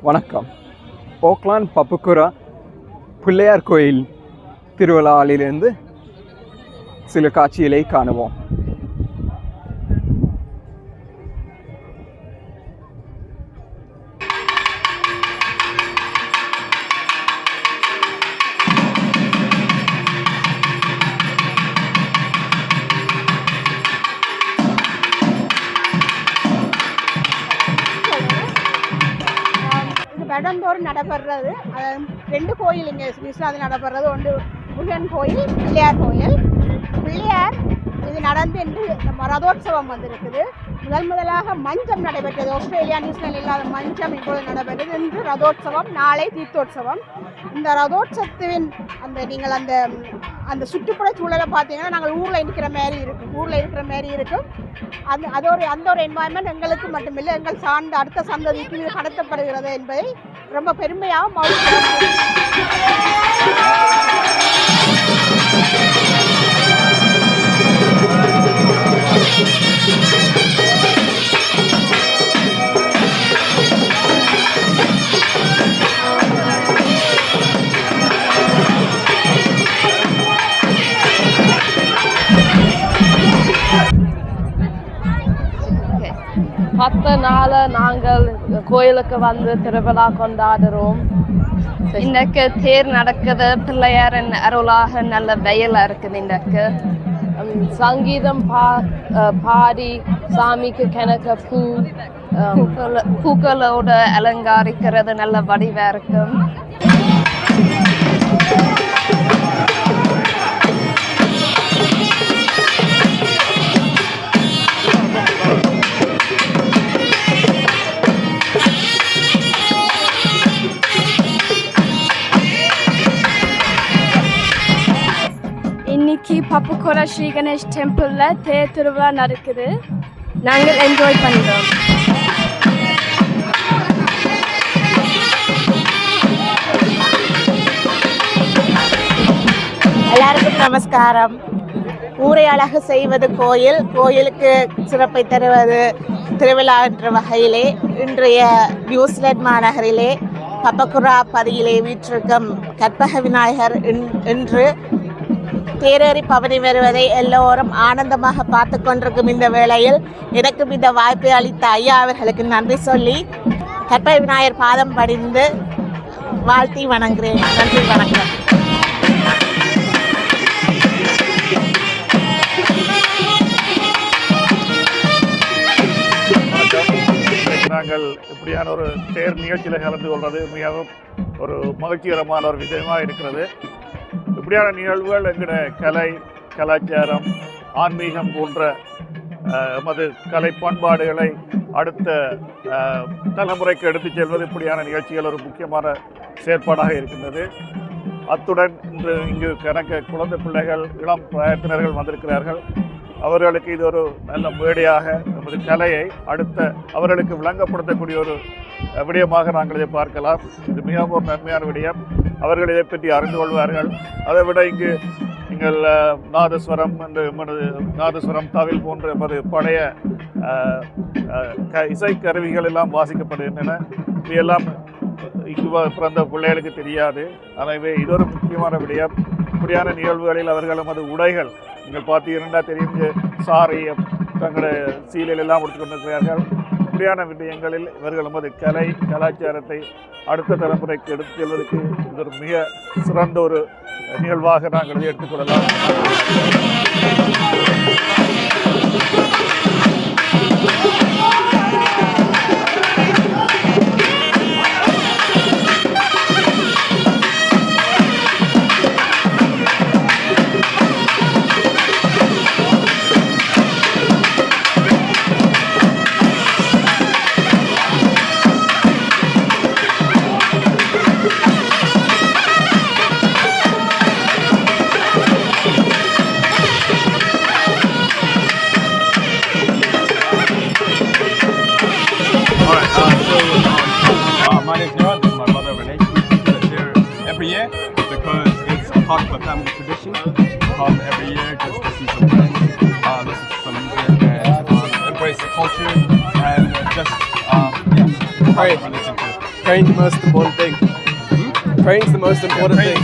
வணக்கம். ஓக்லாந்து பப்புக்குரா பிள்ளையார் கோயில் திருவிழாவிலிருந்து சில காட்சிகளை காணுவோம். வருடந்தோறும் நடைபெறுறது. ரெண்டு கோயில் இங்கே ஸ்ரீஸ்லாந்து நடைபெறுறது. ஒன்று முருகன் கோயில், பிள்ளையார் கோயில். பிள்ளையார் இது நடந்து என்று நம்ம ரதோற்சவம் வந்திருக்குது. முதலாக மஞ்சம் நடைபெற்றது. ஆஸ்திரேலியா நியூசிலாந்து இல்லாத மஞ்சம் இப்போது நடைபெற்றது. இன்று ரதோற்சவம், நாளை தீர்த்தோற்சவம். இந்த ரதோற்சவத்தின் நீங்கள் அந்த சுற்றுப்புற சூழலை பார்த்தீங்கன்னா நாங்கள் ஊரில் இருக்கிற மாதிரி இருக்கும். அந்த ஒரு என்வாயன்மெண்ட் எங்களுக்கு மட்டுமில்லை, எங்கள் சார்ந்த அடுத்த சந்ததிக்கு இது கடத்தப்படுகிறது என்பதை ரொம்ப பெருமையாகவும் பத்து நாள் நாங்கள் கோயிலுக்கு வந்து திருவிழா கொண்டாடுறோம். இன்றைக்கு தேர் நடக்குது. பிள்ளையாரின் அருளாக நல்ல வெயிலா இருக்குது. இன்றைக்கு சங்கீதம் பாடி சாமிக்கு கணக்க பூக்களோட அலங்காரிக்கிறது நல்ல வடிவா இருக்கும். இன்னைக்கு பப்புக்குரா ஸ்ரீ கணேஷ் டெம்பிளில் தேர் திருவிழா நடக்குது. நாங்கள் என்ஜாய் பண்ணுறோம். எல்லாருக்கும் நமஸ்காரம். ஊரை அழகு செய்வது கோயில், கோயிலுக்கு சிறப்பை தருவது திருவிழா என்ற வகையிலே இன்றைய நியூசிலாந்து மாநகரிலே பப்புக்குரா பதியிலே வீற்றிருக்கும் கற்பக விநாயகர் இன்று தேரேறி பவனி வருவதை எல்லோரும் ஆனந்தமாக பார்த்து கொண்டிருக்கும் இந்த வேளையில் எனக்கும் இந்த வாய்ப்பை அளித்த ஐயா அவர்களுக்கு நன்றி சொல்லி கற்பக விநாயகர் பாதம் படிந்து வாழ்த்தி வணங்குகிறேன். நன்றி, வணக்கம். நாங்கள் இப்படியான ஒரு தேர் நிகழ்ச்சியில் கலந்து கொள்வது மிகவும் ஒரு மகிழ்ச்சிகரமான ஒரு விஷயமாக இருக்கிறது. இப்படியான நிகழ்வுகள் எங்களுடைய கலை, கலாச்சாரம், ஆன்மீகம் போன்ற எமது கலை பண்பாடுகளை அடுத்த தலைமுறைக்கு எடுத்துச் செல்வது இப்படியான நிகழ்ச்சிகள் ஒரு முக்கியமான செயற்பாடாக இருக்கின்றது. அத்துடன் இங்கு கணக்க குழந்தை பிள்ளைகள், இளம் பிராயத்தினர்கள் வந்திருக்கிறார்கள். அவர்களுக்கு இது ஒரு நல்ல மேடையாக நமது கலையை அடுத்த அவர்களுக்கு விளங்கப்படுத்தக்கூடிய ஒரு விடயமாக நாங்கள் இதை பார்க்கலாம். இது மிகவும் ஒரு நன்மையான விடயம். அவர்கள் இதை பற்றி அறிந்து கொள்வார்கள். அதை விட இங்கு நீங்கள் நாதஸ்வரம், நாதஸ்வரம், தவில் போன்ற எமது பழைய இசைக்கருவிகள் எல்லாம் வாசிக்கப்படுகின்றன. இவையெல்லாம் இங்கு பிறந்த பிள்ளைகளுக்கு தெரியாது. எனவே இது ஒரு முக்கியமான விடயம். இப்படியான நிகழ்வுகளில் அவர்கள் எமது உடைகள் நீங்கள் பார்த்தீங்கன்னா தெரியும், சாரி தங்களுடைய சீலையில் எல்லாம் கொடுத்து கொண்டிருக்கிறார்கள். இப்படியான விடயங்களில் இவர்கள் நமது கலை, கலாச்சாரத்தை அடுத்த தலைமுறைக்கு எடுத்துச் செல்வதற்கு இது ஒரு மிக சிறந்த ஒரு நிகழ்வாக நாங்கள் இதை எடுத்துக்கொள்ளலாம். My name is Nirad, this is my mother Renee. We keep it here every year because it's part of a family tradition. Come every year just to see some friends, listen to some music and embrace the culture and just, pray religion too. Praying the most important thing. Praying's the most important thing.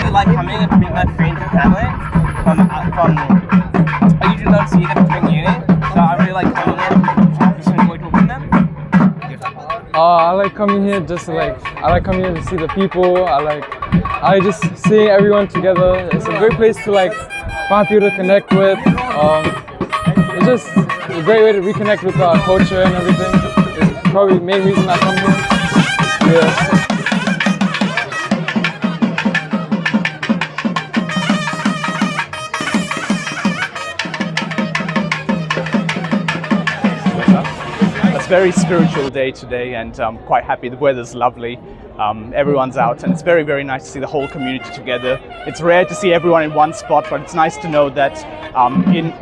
I like coming and meet my friends and family from I usually don't see them during uni, so I really like coming here just to enjoy talking to them. I like coming here I like coming here to see the people. I just seeing everyone together. It's a great place to find people to connect with. It's just a great way to reconnect with our culture and everything. It's probably the main reason I come here. Yeah. It's a very spiritual day today, and I'm quite happy. The weather's lovely. Everyone's out, and it's very, very nice to see the whole community together. It's rare to see everyone in one spot, but it's nice to know that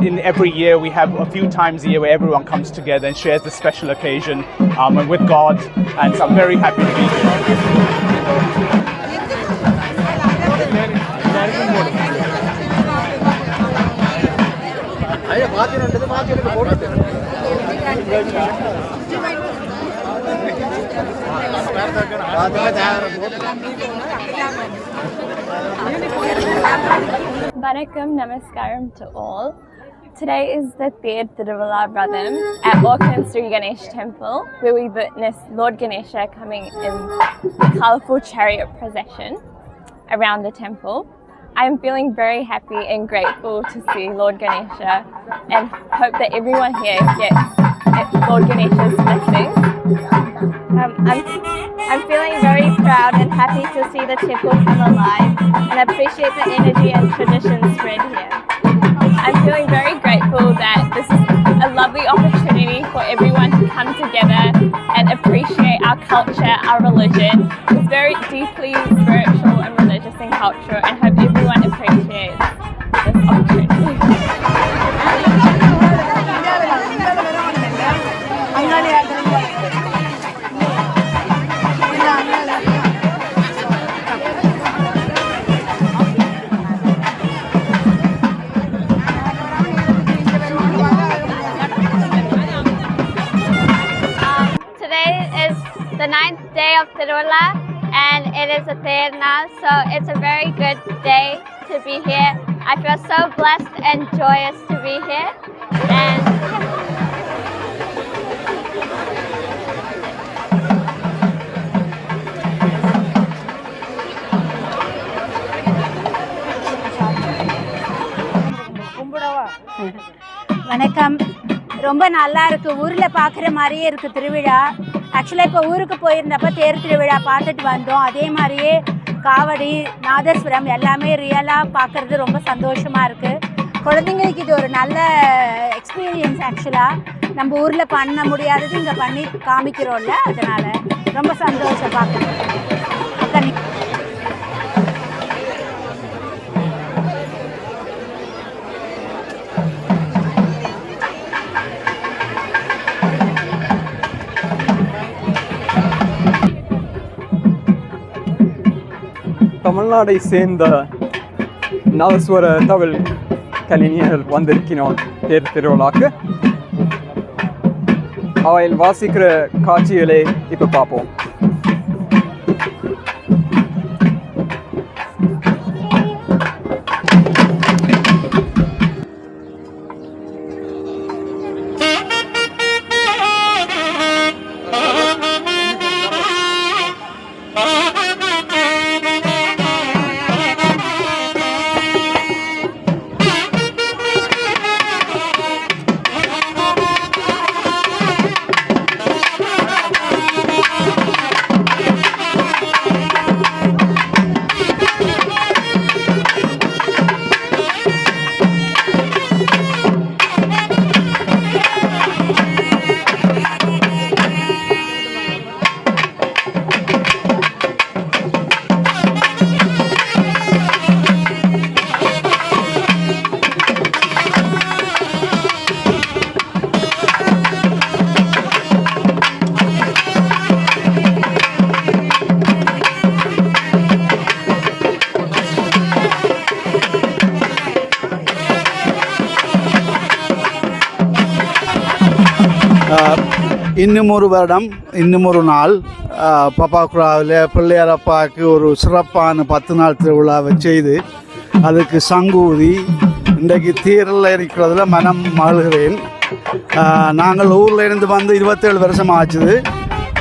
in every year we have a few times a year where everyone comes together and shares this special occasion and with God, and so I'm very happy to be here. Vanakkam Namaskaram to all. Today is the third Tiruvalla Ratham at Auckland Sri Ganesh Temple, where we witnessed Lord Ganesha coming in a colourful chariot procession around the temple. I am feeling very happy and grateful to see Lord Ganesha and hope that everyone here gets Lord Ganesha's blessings. I'm feeling very proud and happy to see the temple come alive and appreciate the energy and tradition spread here. I'm feeling very grateful that this is a lovely opportunity for everyone to come together and appreciate our culture, our religion. It's very deeply spiritual and religious in culture, and hope everyone appreciates this opportunity. The 9th day of Tiruvalla, and it is a third now, so it's a very good day to be here. I feel so blessed and joyous to be here, and வணக்கம். ரொம்ப நல்லா இருக்கு. ஊர்ல பார்க்குற மாதிரியே இருக்கு திருவிழா. ஆக்சுவலாக இப்போ ஊருக்கு போயிருந்தப்போ தேர் திருவிழா பார்த்துட்டு வந்தோம். அதே மாதிரியே காவடி, நாதஸ்வரம் எல்லாமே ரியலாக பார்க்குறது ரொம்ப சந்தோஷமாக இருக்குது. குழந்தைங்களுக்கு இது ஒரு நல்ல எக்ஸ்பீரியன்ஸ். ஆக்சுவலாக நம்ம ஊரில் பண்ண முடியாதது இங்கே பண்ணி காமிக்கிறோம்ல, அதனால் ரொம்ப சந்தோஷம் பார்க்குறேன். தமிழ்நாடை சேர்ந்த நாதஸ்வர தவில் கலைஞர்கள் வந்திருக்கிறோம் தேர் திருவிழாக்கு. அவையில் வாசிக்கிற காட்சிகளை இப்போ பார்ப்போம். இன்னும் ஒரு வருடம் இன்னும் ஒரு நாள் பப்பாக்குழாவில் பிள்ளையாரப்பாவுக்கு ஒரு சிறப்பான 10 நாள் திருவிழாவை செய்து அதுக்கு சங்கூதி இன்றைக்கு தேரில் இருக்கிறதுல மனம் மகிழ்கிறேன். நாங்கள் ஊரில் இருந்து வந்து 27 வருஷம் ஆச்சுது.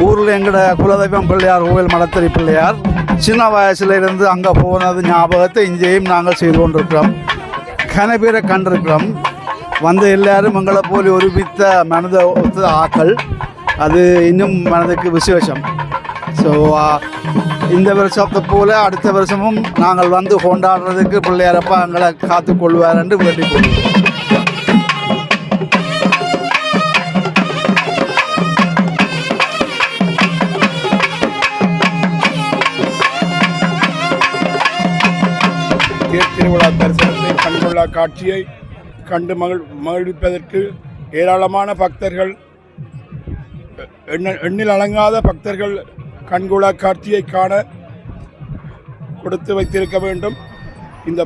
ஊரில் எங்களோட குலதெய்வம் பிள்ளையார் கோவில் மடத்தறி பிள்ளையார் சின்ன வயசுல இருந்து அங்கே போனது ஞாபகத்தை இங்கேயும் நாங்கள் செய்து கொண்டிருக்கிறோம். கன பேரை கண்டிருக்கிறோம். வந்து எல்லாரும் எங்களை போல ஒருமித்த மனத ஒத்த ஆக்கள். அது இன்னும் மனதுக்கு விசேஷம். ஸோ இந்த வருஷத்தை போல அடுத்த வருஷமும் நாங்கள் வந்து கொண்டாடுறதுக்கு பிள்ளையாரப்பா எங்களை காத்துக்கொள்வார் என்று வேண்டிக் கொள்கிறோம். தேர் திருவிழா தரிசனத்தை கண்கொள்ளா காட்சியை கண்டு மகிழ்விப்பதற்கு ஏராளமான பக்தர்கள், எண்ணில் அடங்காத பக்தர்கள் கண்கொள்ளா காட்சியை காண கொடுத்து வைத்திருக்க வேண்டும். இந்த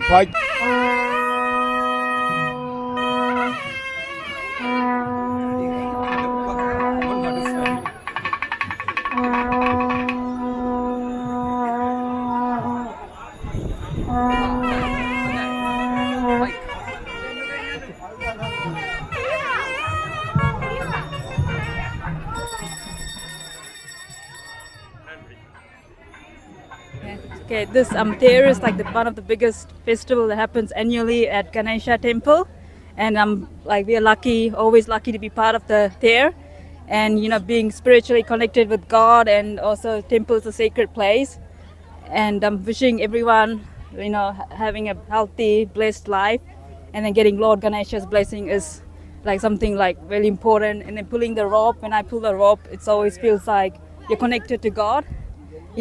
Okay, this Tear is like one of the biggest festival that happens annually at Ganesha Temple, and we are lucky, always lucky to be part of the Tear, and being spiritually connected with God, and also temple is a sacred place, and I'm wishing everyone having a healthy, blessed life, and then getting Lord Ganesha's blessing is like something like really important. And then pulling the rope, when I pull the rope, it always feels like you're connected to God.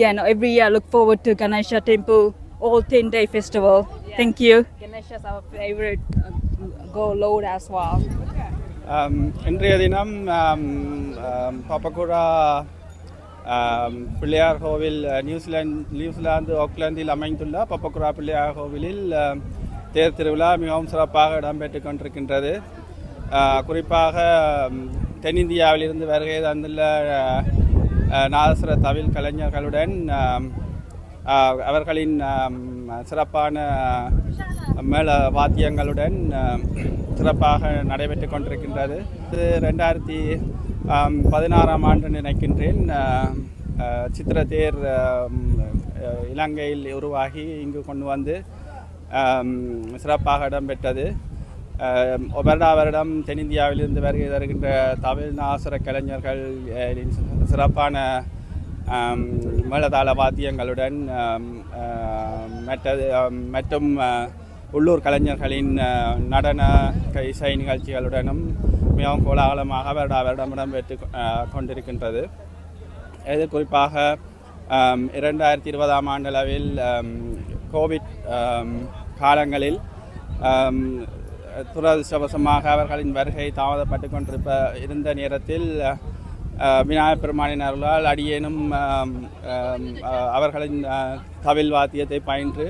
Yeah, no, every year I look forward to Ganesha Temple, all 10-day festival. Yeah. Thank you. Ganesha is our favorite go Lord as well. இன்றைய தினம் பப்பகுரா பிள்ளையார் கோவில் New Zealand ஆக்லாந்தில் அமைந்துள்ள பப்பகுரா பிள்ளையார் கோவிலில் தேர் திருவிழா மிகவும் சிறப்பாக இடம்பெற்றுக் கொண்டிருக்கின்றது. குறிப்பாக தென்னிந்தியாவிலிருந்து வருகை தந்துள்ள நாதஸ்வர தவில் கலைஞர்களுடன் அவர்களின் சிறப்பான மேள வாத்தியங்களுடன் சிறப்பாக நடைபெற்று கொண்டிருக்கின்றது. இது 2016ஆம் ஆண்டு நினைக்கின்றேன். சித்திரத்தேர் இலங்கையில் உருவாகி இங்கு கொண்டு வந்து சிறப்பாக இடம்பெற்றது. வருடம் தென்னிந்தியாவிலிருந்து வருகை தருகின்ற தமிழ் நாசுர கலைஞர்கள் சிறப்பான மேளதாள வாத்தியங்களுடன் மற்றும் உள்ளூர் கலைஞர்களின் நடன இசை நிகழ்ச்சிகளுடனும் மிகவும் கோலாகலமாக வருடம் இடம்பெற்று கொண்டிருக்கின்றது. இது குறிப்பாக 2020ஆம் ஆண்டளவில் கோவிட் காலங்களில் துரதிர்ஷ்டவசமாக அவர்களின் வருகை தாமதப்பட்டு இருந்த நேரத்தில் விநாயகப் பெருமானின் அருளால் அடியேனும் அவர்களின் தவில் வாத்தியத்தை பயின்று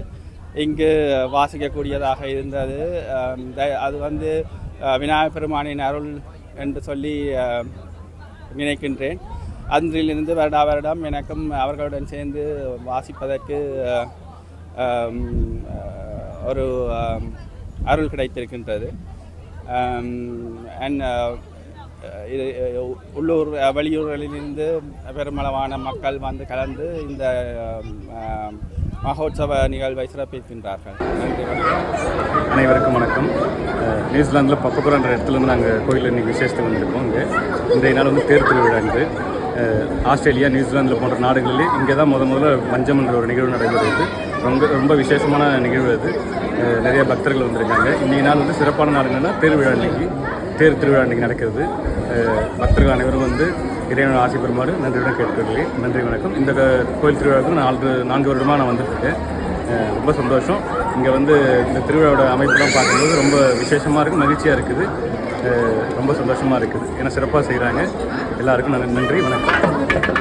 இங்கு வாசிக்கக்கூடியதாக இருந்தது. அது விநாயகப் பெருமானின் அருள் என்று சொல்லி நினைக்கின்றேன். அன்றிலிருந்து வருடம் எனக்கும் அவர்களுடன் சேர்ந்து வாசிப்பதற்கு ஒரு அருள் கிடைத்திருக்கின்றது. இது உள்ளூர் வெளியூர்களிலிருந்து பெருமளவான மக்கள் வந்து கலந்து இந்த மகோத்சவ நிகழ்வை சிறப்பிக்கின்றார்கள். நன்றி. அனைவருக்கும் வணக்கம். நியூசிலாந்தில் பப்பகுரான்ற இடத்துலேருந்து நாங்கள் கோயிலில் இன்றைக்கி விசேஷத்துக்கு வந்திருக்கோம். இன்றைய நாள் தேர் திருவிழா என்று ஆஸ்திரேலியா, நியூசிலாந்தில் போன்ற நாடுகளில் இங்கே தான் முதல்ல மஞ்சம் என்ற ஒரு நிகழ்வு நடைபெறுவது. ரொம்ப விசேஷமான நிகழ்வு அது. நிறைய பக்தர்கள் வந்திருக்காங்க. இன்றைய நாள் சிறப்பான நாள் என்னென்னா தேர் திருவிழா இன்றைக்கி நடக்கிறது. பக்தர்கள் அனைவரும் இறைவன் ஆசை பெறுமாறு நன்றியுடன் கேட்டுக்கொள்கிறேன். நன்றி, வணக்கம். இந்த கோயில் திருவிழாவுக்கு 4 வருடமாக நான் வந்துட்டுருக்கேன். ரொம்ப சந்தோஷம். இங்கே இந்த திருவிழாவோட அமைப்புலாம் பார்க்கும்போது ரொம்ப விசேஷமாக இருக்குது, மகிழ்ச்சியாக இருக்குது, ரொம்ப சந்தோஷமாக இருக்குது. ஏன்னா சிறப்பாக செய்கிறாங்க. எல்லாருக்கும் நன்றி, வணக்கம்.